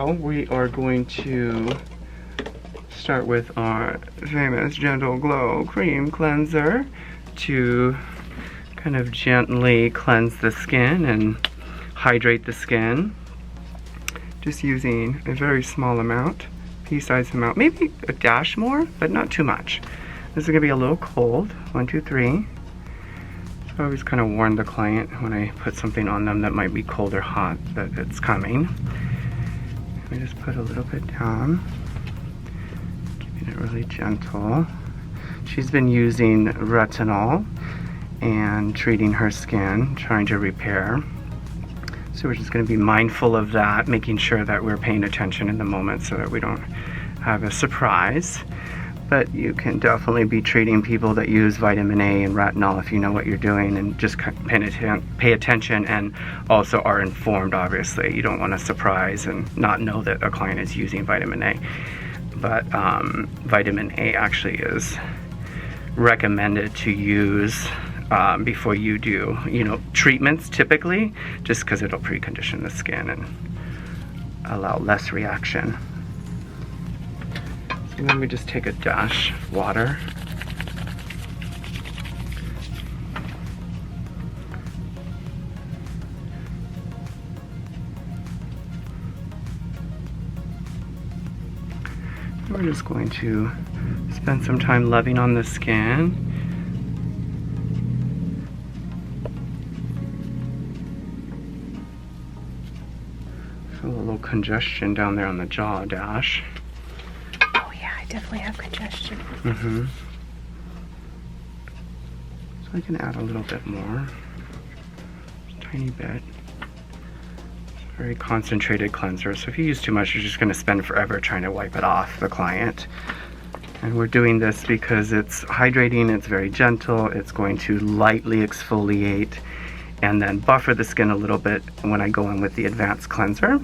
We are going to start with our famous Gentle Glow Cream Cleanser to kind of gently cleanse the skin and hydrate the skin. Just using a very small amount, pea-sized amount, maybe a dash more, but not too much. This is gonna be a little cold. 1, 2, 3. So I always kind of warn the client when I put something on them that might be cold or hot that it's coming. Let me just put a little bit down, keeping it really gentle. She's been using retinol and treating her skin, trying to repair. So we're just going to be mindful of that, making sure that we're paying attention in the moment so that we don't have a surprise. But you can definitely be treating people that use vitamin A and retinol if you know what you're doing and just pay attention and also are informed, obviously. You don't want to surprise and not know that a client is using vitamin A. But vitamin A actually is recommended to use before you do, treatments typically, just because it'll precondition the skin and allow less reaction. So then we just take a dash of water. We're just going to spend some time loving on the skin. Feel a little congestion down there on the jaw, Dash. Oh yeah, I definitely have congestion. Mm-hmm. So I can add a little bit more. Just a tiny bit. It's a very concentrated cleanser, so if you use too much, you're just going to spend forever trying to wipe it off the client. And we're doing this because it's hydrating, it's very gentle, it's going to lightly exfoliate and then buffer the skin a little bit when I go in with the advanced cleanser.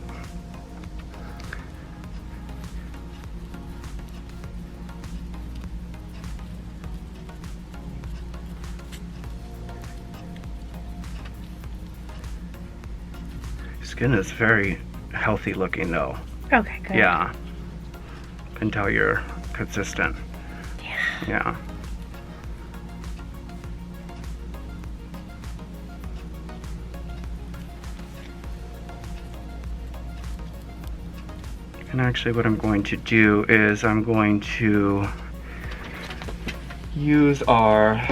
Skin is very healthy looking though. Okay, good. Yeah. Can tell you're consistent. Yeah. Yeah. And actually what I'm going to do is I'm going to use our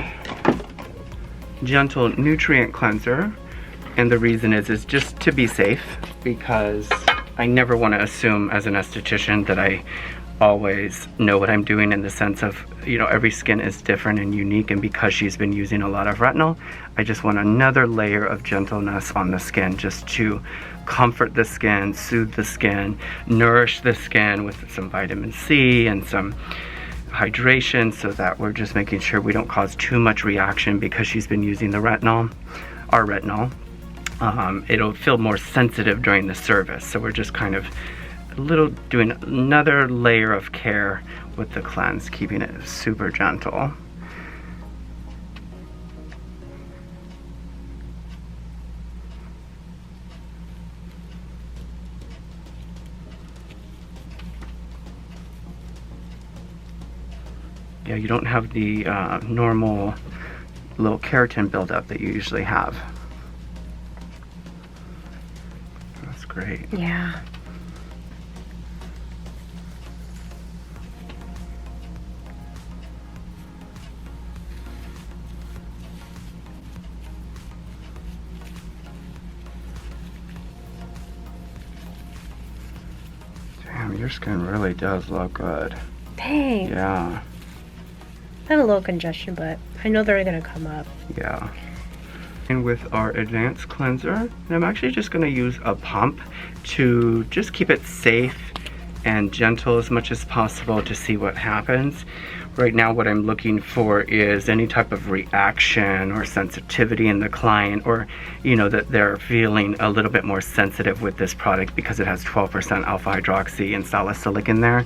gentle nutrient cleanser, and the reason is just to be safe, because I never want to assume as an esthetician that I always know what I'm doing, in the sense of, every skin is different and unique, and because she's been using a lot of retinol, I just want another layer of gentleness on the skin, just to comfort the skin, soothe the skin, nourish the skin with some vitamin C and some hydration, so that we're just making sure we don't cause too much reaction because she's been using the retinol, our retinol. It'll feel more sensitive during the service, so we're just kind of doing another layer of care with the cleanse, keeping it super gentle. Yeah, you don't have the normal little keratin buildup that you usually have. That's great. Yeah. Damn, your skin really does look good. Thanks. Yeah. I have a little congestion, but I know they're gonna come up. Yeah. And with our advanced cleanser, and I'm actually just gonna use a pump to just keep it safe and gentle as much as possible to see what happens. Right now what I'm looking for is any type of reaction or sensitivity in the client, or that they're feeling a little bit more sensitive with this product, because it has 12% alpha hydroxy and salicylic in there.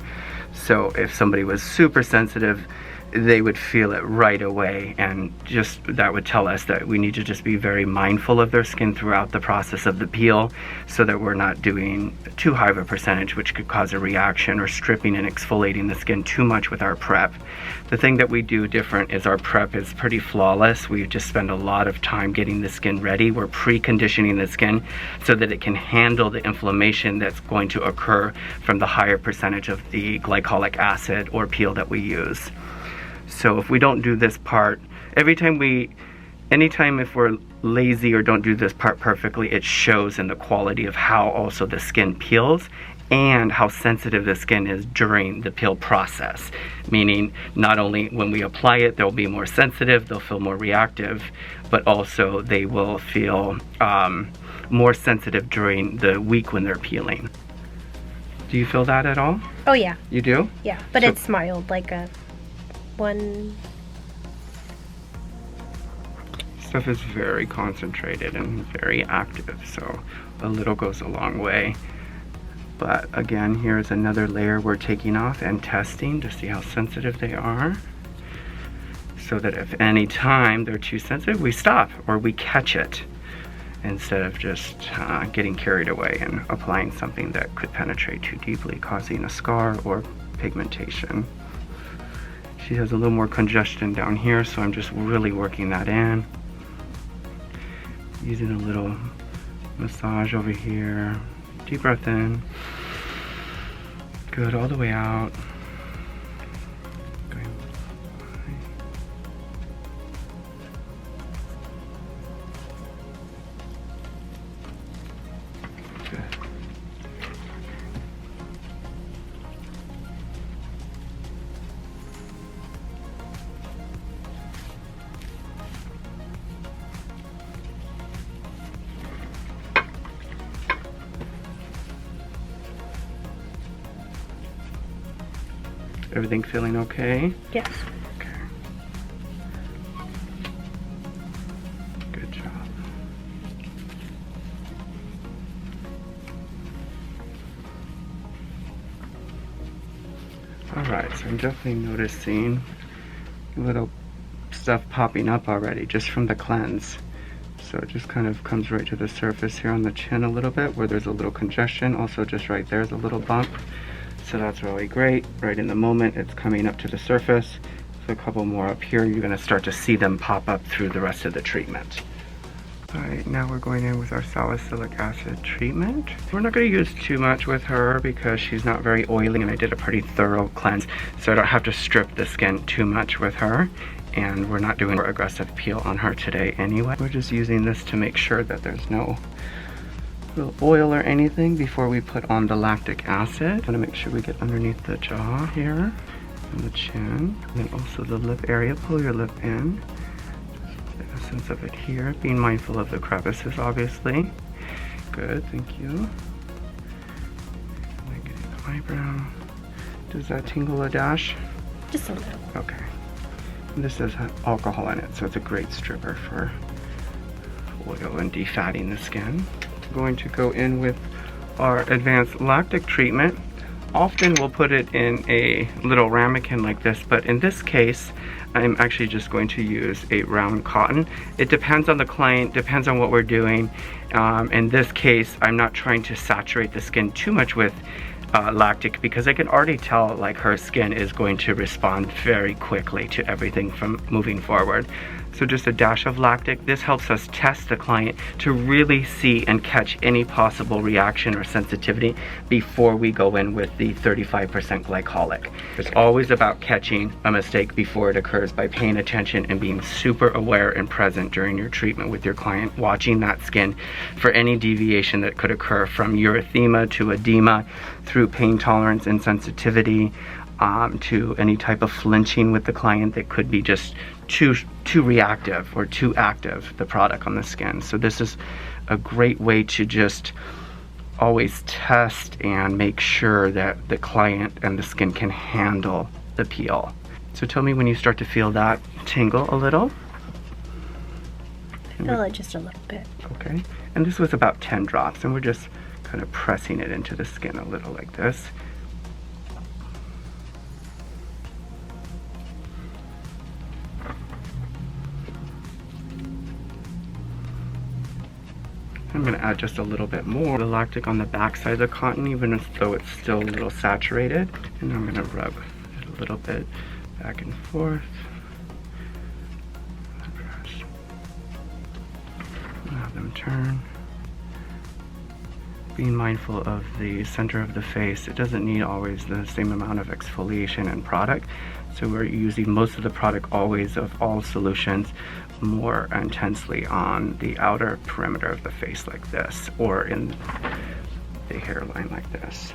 So if somebody was super sensitive, they would feel it right away, and just that would tell us that we need to just be very mindful of their skin throughout the process of the peel, so that we're not doing too high of a percentage which could cause a reaction, or stripping and exfoliating the skin too much with our prep. The thing that we do different is our prep is pretty flawless. We just spend a lot of time getting the skin ready. We're preconditioning the skin so that it can handle the inflammation that's going to occur from the higher percentage of the glycolic acid or peel that we use. So if we don't do this part, anytime if we're lazy or don't do this part perfectly, it shows in the quality of how also the skin peels and how sensitive the skin is during the peel process. Meaning, not only when we apply it, they'll be more sensitive, they'll feel more reactive, but also they will feel more sensitive during the week when they're peeling. Do you feel that at all? Oh yeah. You do? Yeah, but So, it's mild, like a one. stuff is very concentrated and very active, so a little goes a long way. But again, here's another layer we're taking off and testing to see how sensitive they are, so that if any time they're too sensitive, we stop or we catch it, instead of just getting carried away and applying something that could penetrate too deeply, causing a scar or pigmentation. She has a little more congestion down here, so I'm just really working that in. Using a little massage over here. Deep breath in. Good, all the way out. Good. Everything feeling okay? Yes. Okay. Good job. Alright, so I'm definitely noticing little stuff popping up already just from the cleanse. So it just kind of comes right to the surface here on the chin a little bit where there's a little congestion. Also just right there's a little bump. So that's really great. Right in the moment it's coming up to the surface. So a couple more up here, you're going to start to see them pop up through the rest of the treatment. Alright, now we're going in with our salicylic acid treatment. We're not going to use too much with her because she's not very oily, and I did a pretty thorough cleanse, so I don't have to strip the skin too much with her. And we're not doing an aggressive peel on her today anyway. We're just using this to make sure that there's no real oil or anything before we put on the lactic acid. I want to make sure we get underneath the jaw here and the chin, and then also the lip area. Pull your lip in. Just the essence of it here. Being mindful of the crevices, obviously. Good, thank you. And then getting the eyebrow. Does that tingle a dash? Just a little. Okay. And this has alcohol in it, so it's a great stripper for oil and defatting the skin. Going to go in with our advanced lactic treatment. Often we'll put it in a little ramekin like this, but in this case I'm actually just going to use a round cotton. It depends on the client, depends on what we're doing. In this case I'm not trying to saturate the skin too much with lactic, because I can already tell like her skin is going to respond very quickly to everything from moving forward. So just a dash of lactic. This helps us test the client to really see and catch any possible reaction or sensitivity before we go in with the 35% glycolic. It's always about catching a mistake before it occurs by paying attention and being super aware and present during your treatment with your client, watching that skin for any deviation that could occur from erythema to edema, through pain tolerance and sensitivity, to any type of flinching with the client that could be just too reactive or too active, the product on the skin. So this is a great way to just always test and make sure that the client and the skin can handle the peel. So tell me when you start to feel that tingle a little. I feel it just a little bit. Okay, and this was about 10 drops, and we're just kind of pressing it into the skin a little like this. going to add just a little bit more. The lactic on the back side of the cotton, even though it's still a little saturated. And I'm going to rub it a little bit back and forth. Have them turn. Being mindful of the center of the face. It doesn't need always the same amount of exfoliation and product. So we're using most of the product always of all solutions more intensely on the outer perimeter of the face like this, or in the hairline like this.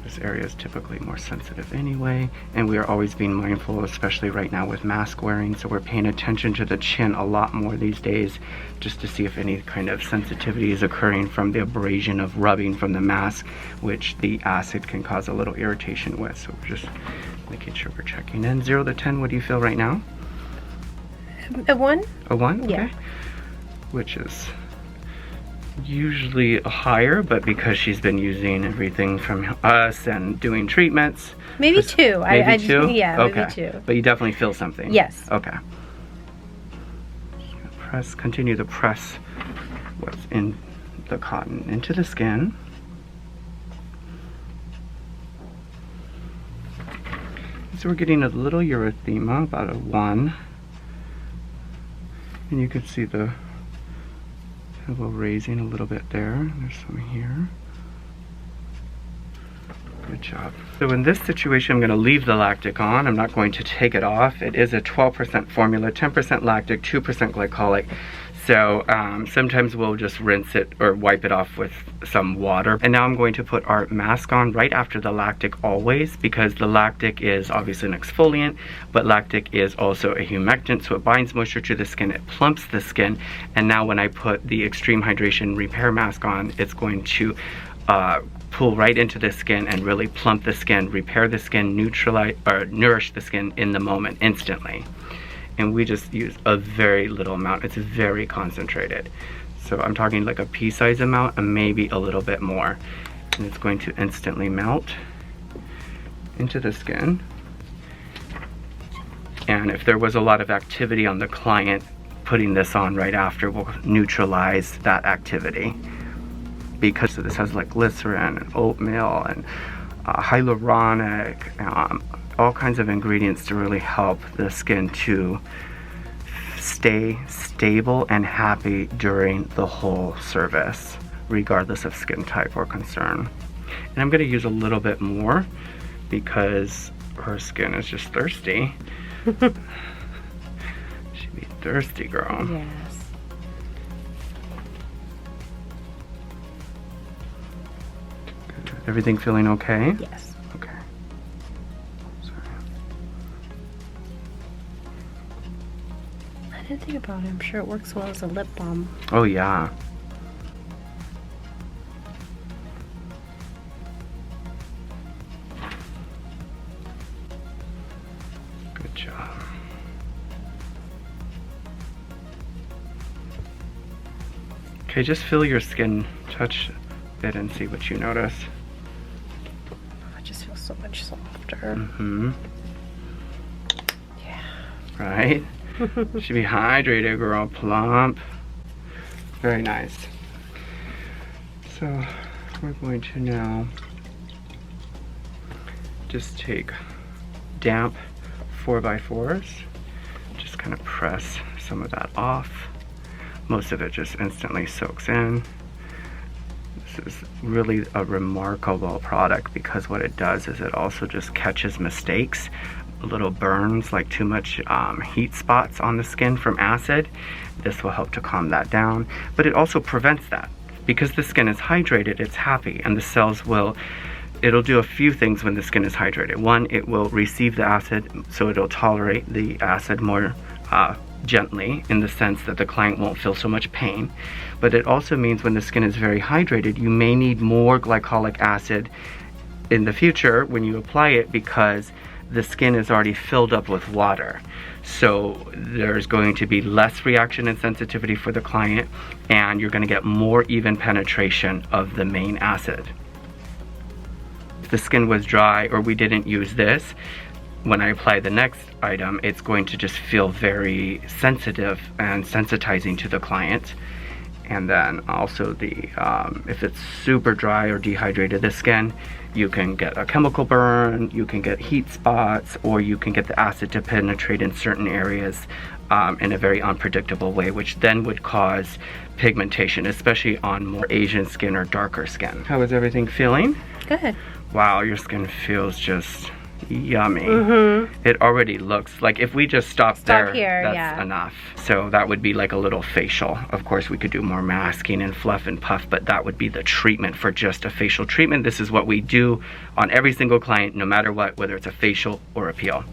This area is typically more sensitive anyway, and we are always being mindful, especially right now with mask wearing, so we're paying attention to the chin a lot more these days just to see if any kind of sensitivity is occurring from the abrasion of rubbing from the mask, which the acid can cause a little irritation with. So we're just making sure we're checking in. 0 to 10, what do you feel right now? A 1? A 1? Okay. Yeah. Which is usually higher, but because she's been using everything from us and doing treatments. Maybe 2. Maybe 2? Yeah, okay. maybe 2. But you definitely feel something? Yes. Okay. Press, continue to press what's in the cotton into the skin. So we're getting a little erythema, about a 1. And you can see the elbow raising a little bit there. There's some here. Good job. So in this situation, I'm going to leave the lactic on. I'm not going to take it off. It is a 12% formula, 10% lactic, 2% glycolic. So sometimes we'll just rinse it or wipe it off with some water. And now I'm going to put our mask on right after the lactic always, because the lactic is obviously an exfoliant, but lactic is also a humectant, so it binds moisture to the skin, it plumps the skin. And now when I put the Extreme Hydration Repair Mask on, it's going to pull right into the skin and really plump the skin, repair the skin, neutralize or nourish the skin in the moment, instantly. And we just use a very little amount. It's very concentrated. So I'm talking like a pea-sized amount and maybe a little bit more. And it's going to instantly melt into the skin. And if there was a lot of activity on the client, putting this on right after will neutralize that activity. Because this has like glycerin and oatmeal and hyaluronic, all kinds of ingredients to really help the skin to stay stable and happy during the whole service, regardless of skin type or concern. And I'm going to use a little bit more because her skin is just thirsty. She'd be thirsty, girl. Yes. Everything feeling okay? Yes. Okay. Sorry. I didn't think about it. I'm sure it works well as a lip balm. Oh yeah. Good job. Okay, just feel your skin, touch it and see what you notice. It just feels so much softer. Mm-hmm. Yeah. Right? Should be hydrated, girl. Plump. Very nice. So we're going to now just take damp 4x4s. Just kind of press some of that off. Most of it just instantly soaks in. This is really a remarkable product because what it does is it also just catches mistakes, little burns, like too much heat spots on the skin from acid. This will help to calm that down, but it also prevents that. Because the skin is hydrated, it's happy, and the cells it'll do a few things when the skin is hydrated. One, it will receive the acid, so it'll tolerate the acid more gently, in the sense that the client won't feel so much pain. But it also means when the skin is very hydrated, you may need more glycolic acid in the future when you apply it, because the skin is already filled up with water. So there's going to be less reaction and sensitivity for the client, and you're going to get more even penetration of the main acid. If the skin was dry or we didn't use this, when I apply the next item, it's going to just feel very sensitive and sensitizing to the client. And then also the if it's super dry or dehydrated the skin, you can get a chemical burn, you can get heat spots, or you can get the acid to penetrate in certain areas in a very unpredictable way, which then would cause pigmentation, especially on more Asian skin or darker skin. How is everything feeling? Good. Wow, your skin feels just yummy. It already looks like if we just stop there, here, that's enough. So that would be like a little facial. Of course, we could do more masking and fluff and puff, but that would be the treatment for just a facial treatment. This is what we do on every single client, no matter what, whether it's a facial or a peel.